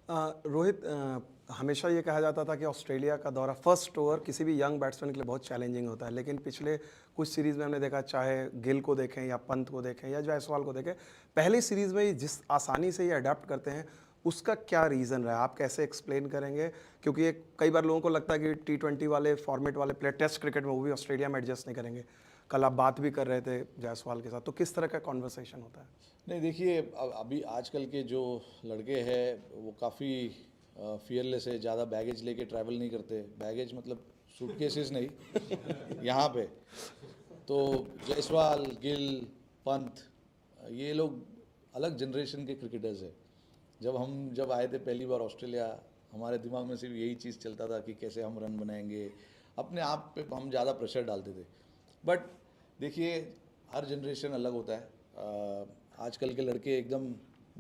रोहित, हमेशा ये कहा जाता था कि ऑस्ट्रेलिया का दौरा फर्स्ट ओवर किसी भी यंग बैट्समैन के लिए बहुत चैलेंजिंग होता है, लेकिन पिछले कुछ सीरीज़ में हमने देखा, चाहे गिल को देखें या पंत को देखें या जायसवाल को देखें, पहली सीरीज़ में जिस आसानी से ये अडेप्ट करते हैं, उसका क्या रीज़न रहा है? आप कैसे एक्सप्लेन करेंगे? क्योंकि ये कई बार लोगों को लगता है कि T20 वाले फॉर्मेट वाले प्लेयर टेस्ट क्रिकेट में वो भी ऑस्ट्रेलिया में एडजस्ट नहीं करेंगे। कल आप बात भी कर रहे थे जायसवाल के साथ, तो किस तरह का कॉन्वर्सेशन होता है? नहीं देखिए, अभी आजकल के जो लड़के हैं वो काफ़ी फियरलेस है, ज़्यादा बैगेज लेके ट्रैवल नहीं करते। बैगेज मतलब सूटकेसेस नहीं यहाँ पे। तो जायसवाल, गिल, पंत, ये लोग अलग जनरेशन के क्रिकेटर्स है। जब आए थे पहली बार ऑस्ट्रेलिया, हमारे दिमाग में सिर्फ यही चीज़ चलता था कि कैसे हम रन बनाएंगे। अपने आप पे हम ज़्यादा प्रेशर डालते थे। बट देखिए, हर जनरेशन अलग होता है। आजकल के लड़के एकदम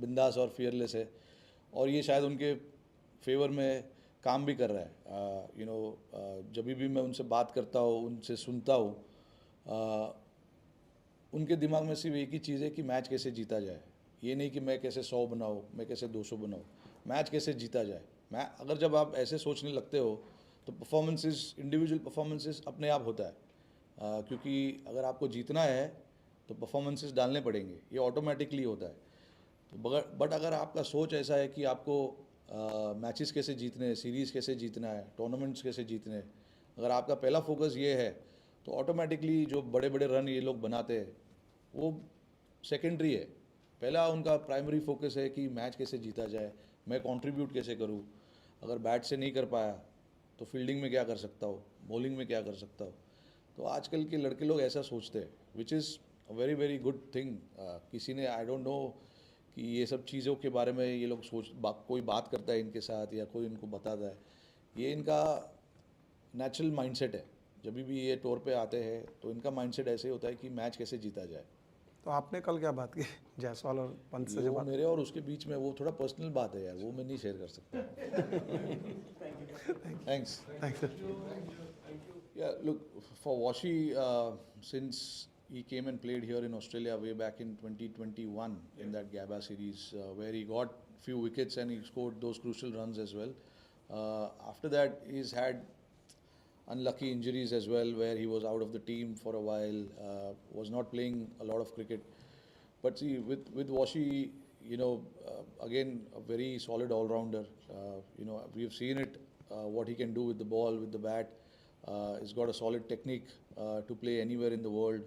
बिंदास और फियरलेस है, और ये शायद उनके फेवर में काम भी कर रहा है। जब भी मैं उनसे बात करता हूँ, उनसे सुनता हूँ, उनके दिमाग में सिर्फ एक ही चीज़ है कि मैच कैसे जीता जाए। ये नहीं कि मैं कैसे 100 बनाऊँ, मैं कैसे 200 बनाऊँ, मैच कैसे जीता जाए। अगर जब आप ऐसे सोचने लगते हो तो परफॉर्मेंसेस, इंडिविजुअल परफॉर्मेंसेस अपने आप होता है। क्योंकि अगर आपको जीतना है तो परफॉर्मेंसेस डालने पड़ेंगे, ये ऑटोमेटिकली होता है। तो बट अगर आपका सोच ऐसा है कि आपको मैचेस कैसे जीतने हैं, सीरीज़ कैसे जीतना है, टूर्नामेंट्स कैसे जीतने हैं, अगर आपका पहला फोकस ये है तो ऑटोमेटिकली जो बड़े बड़े रन ये लोग बनाते हैं वो सेकेंडरी है। पहला उनका प्राइमरी फोकस है कि मैच कैसे जीता जाए, मैं कंट्रीब्यूट कैसे करूँ। अगर बैट से नहीं कर पाया तो फील्डिंग में क्या कर सकता हूँ, बॉलिंग में क्या कर सकता हूँ। तो आजकल के लड़के लोग ऐसा सोचते हैं, which is a very very good thing. किसी ने, आई डोंट नो कि ये सब चीज़ों के बारे में ये लोग कोई बात करता है इनके साथ या कोई इनको बताता है। ये इनका नेचुरल माइंडसेट है। जब भी ये टूर पे आते हैं तो इनका माइंडसेट ऐसे ही होता है कि मैच कैसे जीता जाए। तो आपने कल क्या बात की जायसवाल और पंत से जो वो बात? मेरे और उसके बीच में वो थोड़ा पर्सनल बात है यार, वो मैं नहीं शेयर कर सकता। Thanks. Thanks. Yeah, look, for Washi, since he came and played here in Australia way back in 2021 in that Gabba series, where he got few wickets and he scored those crucial runs as well. After that, he's had unlucky injuries as well, where he was out of the team for a while, was not playing a lot of cricket. But see, with Washi, again a very solid all-rounder. We've seen it, what he can do with the ball, with the bat. He's got a solid technique to play anywhere in the world.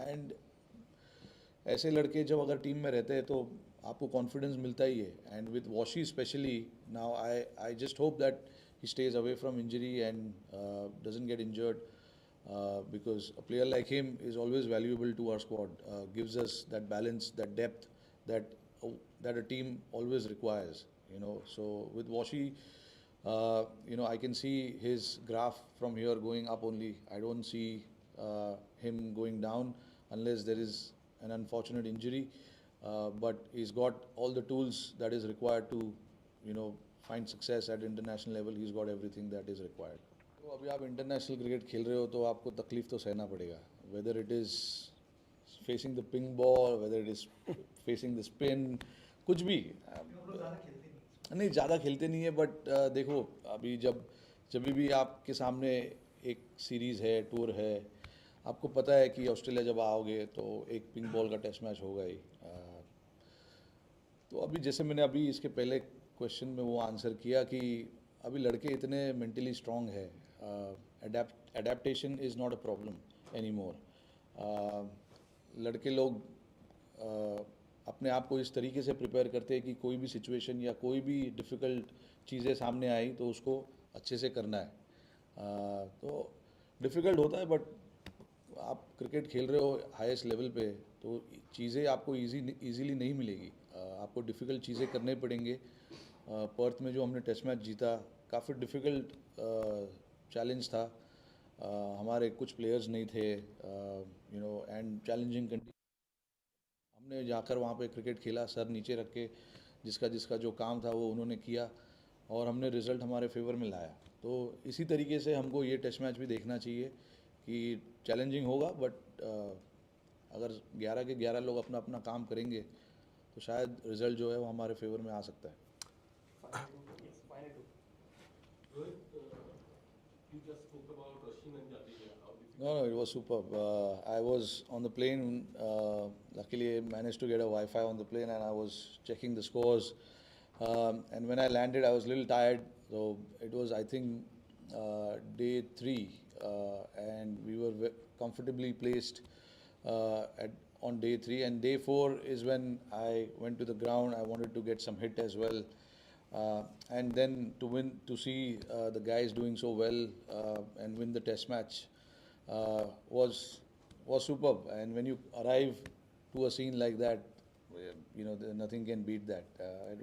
And ऐसे लड़के जब अगर team में रहते हैं तो आपको confidence मिलता ही है. And with washi specially now I just hope that he stays away from injury and doesn't get injured, because a player like him is always valuable to our squad, gives us that balance, that depth that that a team always requires. So with Washi, I can see his graph from here going up only. I don't see him going down unless there is an unfortunate injury. But he's got all the tools that is required to find success at international level. He's got everything that is required. तो अभी आप international cricket खेल रहे हो तो आपको तकलीफ तो सहना पड़ेगा, whether it is facing the pink ball, whether it is facing the spin, कुछ भी। नहीं, ज़्यादा खेलते नहीं है, बट देखो, अभी जब भी आपके सामने एक सीरीज़ है, टूर है, आपको पता है कि ऑस्ट्रेलिया जब आओगे तो एक पिंक बॉल का टेस्ट मैच होगा ही। तो अभी जैसे मैंने अभी इसके पहले क्वेश्चन में वो आंसर किया कि अभी लड़के इतने मेंटली स्ट्रांग है, adaptation is not a problem any more. लड़के लोग अपने आप को इस तरीके से प्रिपेयर करते हैं कि कोई भी सिचुएशन या कोई भी डिफ़िकल्ट चीज़ें सामने आई तो उसको अच्छे से करना है। तो डिफ़िकल्ट होता है, बट आप क्रिकेट खेल रहे हो हाईएस्ट लेवल पे तो चीज़ें आपको इजीली नहीं मिलेगी। आपको डिफ़िकल्ट चीज़ें करने पड़ेंगे। पर्थ में जो हमने टेस्ट मैच जीता, काफ़ी डिफ़िकल्ट चैलेंज था। हमारे कुछ प्लेयर्स नहीं थे, एंड चैलेंजिंग कंडीशन। हमने जाकर वहाँ पे क्रिकेट खेला सर नीचे रख के, जिसका जिसका जो काम था वो उन्होंने किया, और हमने रिज़ल्ट हमारे फेवर में लाया। तो इसी तरीके से हमको ये टेस्ट मैच भी देखना चाहिए कि चैलेंजिंग होगा, बट अगर 11 के 11 लोग अपना अपना काम करेंगे तो शायद रिज़ल्ट जो है वो हमारे फेवर में आ सकता है। You just spoke about Rashid and Jadeja. How difficult? No, it was superb. I was on the plane. Luckily, I managed to get a Wi-Fi on the plane, and I was checking the scores. And when I landed, I was a little tired. So it was, I think, day 3, and we were comfortably placed on day 3. And day 4 is when I went to the ground. I wanted to get some hit as well. And then to see the guys doing so well and win the test match was superb. And when you arrive to a scene like that, nothing can beat that. It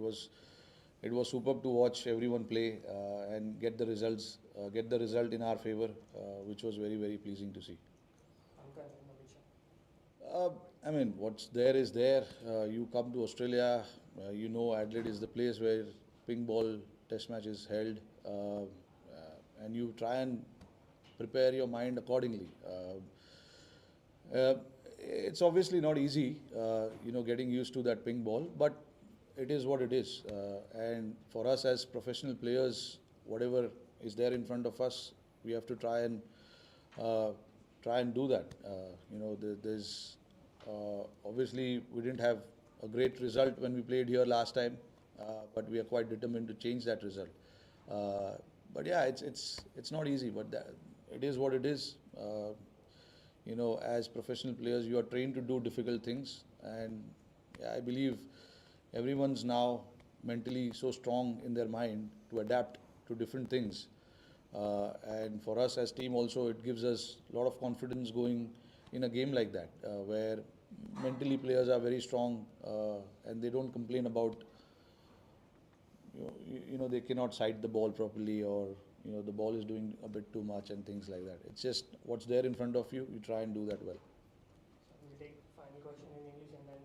was superb to watch everyone play and get the result in our favor, which was very, very pleasing to see. I mean, what's there is there. You come to Australia, Adelaide is the place where ping ball test match is held, and you try and prepare your mind accordingly. It's obviously not easy, getting used to that ping ball, but it is what it is. And for us as professional players, whatever is there in front of us, we have to try and do that. There's obviously we didn't have a great result when we played here last time, but we are quite determined to change that result. But yeah, it's not easy, but it is what it is. As professional players, you are trained to do difficult things, and I believe everyone's now mentally so strong in their mind to adapt to different things. And for us as team also, it gives us a lot of confidence going in a game like that, where mentally players are very strong and they don't complain about they cannot sight the ball properly, or the ball is doing a bit too much and things like that. It's just what's there in front of you, you try and do that well. We'll take final question in English and then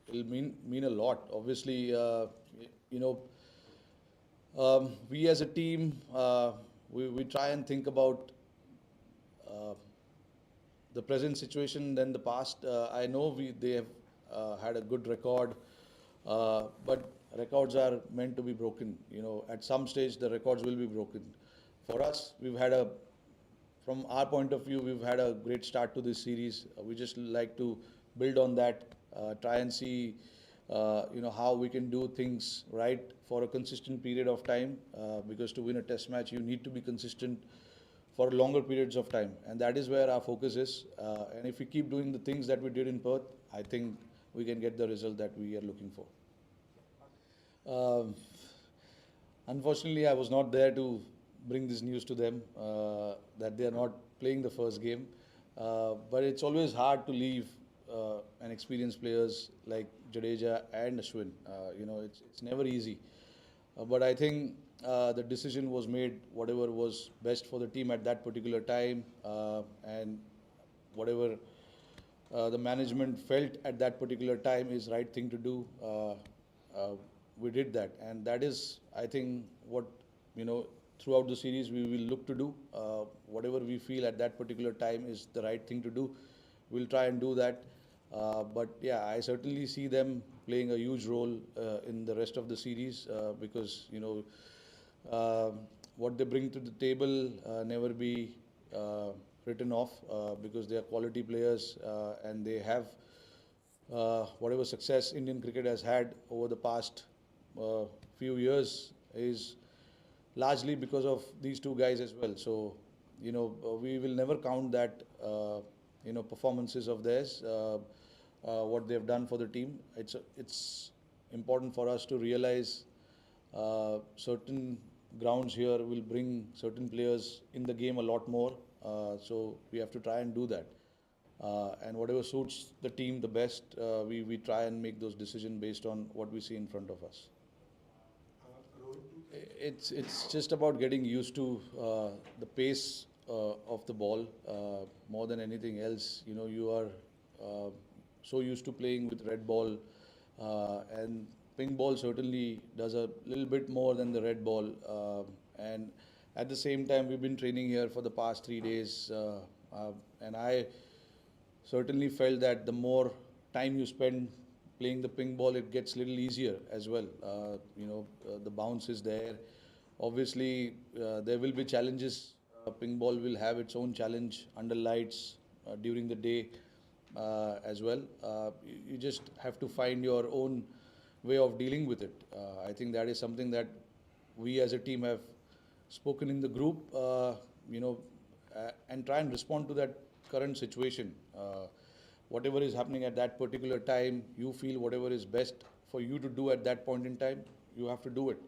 It'll mean a lot. Obviously, we as a team, we try and think about the present situation than the past. I know they have had a good record, but records are meant to be broken. At some stage the records will be broken. For us, from our point of view, we've had a great start to this series. We just like to build on that, try and see how we can do things right for a consistent period of time, because to win a test match you need to be consistent for longer periods of time, and that is where our focus is. And if we keep doing the things that we did in Perth, I think we can get the result that we are looking for. Unfortunately, I was not there to bring this news to them, that they are not playing the first game. But it's always hard to leave an experienced players like Jadeja and Ashwin. It's never easy. But I think the decision was made, whatever was best for the team at that particular time, and whatever the management felt at that particular time is right thing to do. We did that, and that is, I think, what throughout the series we will look to do. Whatever we feel at that particular time is the right thing to do, we'll try and do that. But yeah, I certainly see them playing a huge role in the rest of the series, because what they bring to the table never be written off, because they are quality players, and they have whatever success Indian cricket has had over the past few years is largely because of these two guys as well. So we will never count that performances of theirs, what they've done for the team. It's important for us to realize certain grounds here will bring certain players in the game a lot more, so we have to try and do that, and whatever suits the team the best, we try and make those decisions based on what we see in front of us. It's just about getting used to the pace of the ball, more than anything else. You are so used to playing with red ball, and pink ball certainly does a little bit more than the red ball, and at the same time we've been training here for the past 3 days, and I certainly felt that the more time you spend playing the ping ball, it gets a little easier as well. The bounce is there. Obviously, there will be challenges. Ping ball will have its own challenge under lights during the day as well. You just have to find your own way of dealing with it. I think that is something that we as a team have spoken in the group, and try and respond to that current situation. Whatever is happening at that particular time, you feel whatever is best for you to do at that point in time, you have to do it.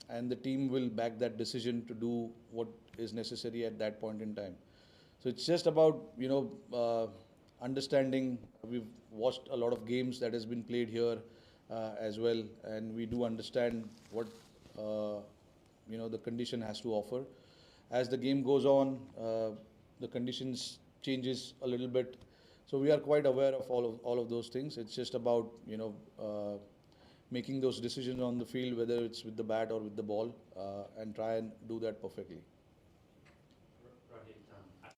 And the team will back that decision to do what is necessary at that point in time. So it's just about, understanding. We've watched a lot of games that has been played here as well, and we do understand what the condition has to offer. As the game goes on, the conditions changes a little bit. So we are quite aware of all of those things. It's just about making those decisions on the field, whether it's with the bat or with the ball, and try and do that perfectly.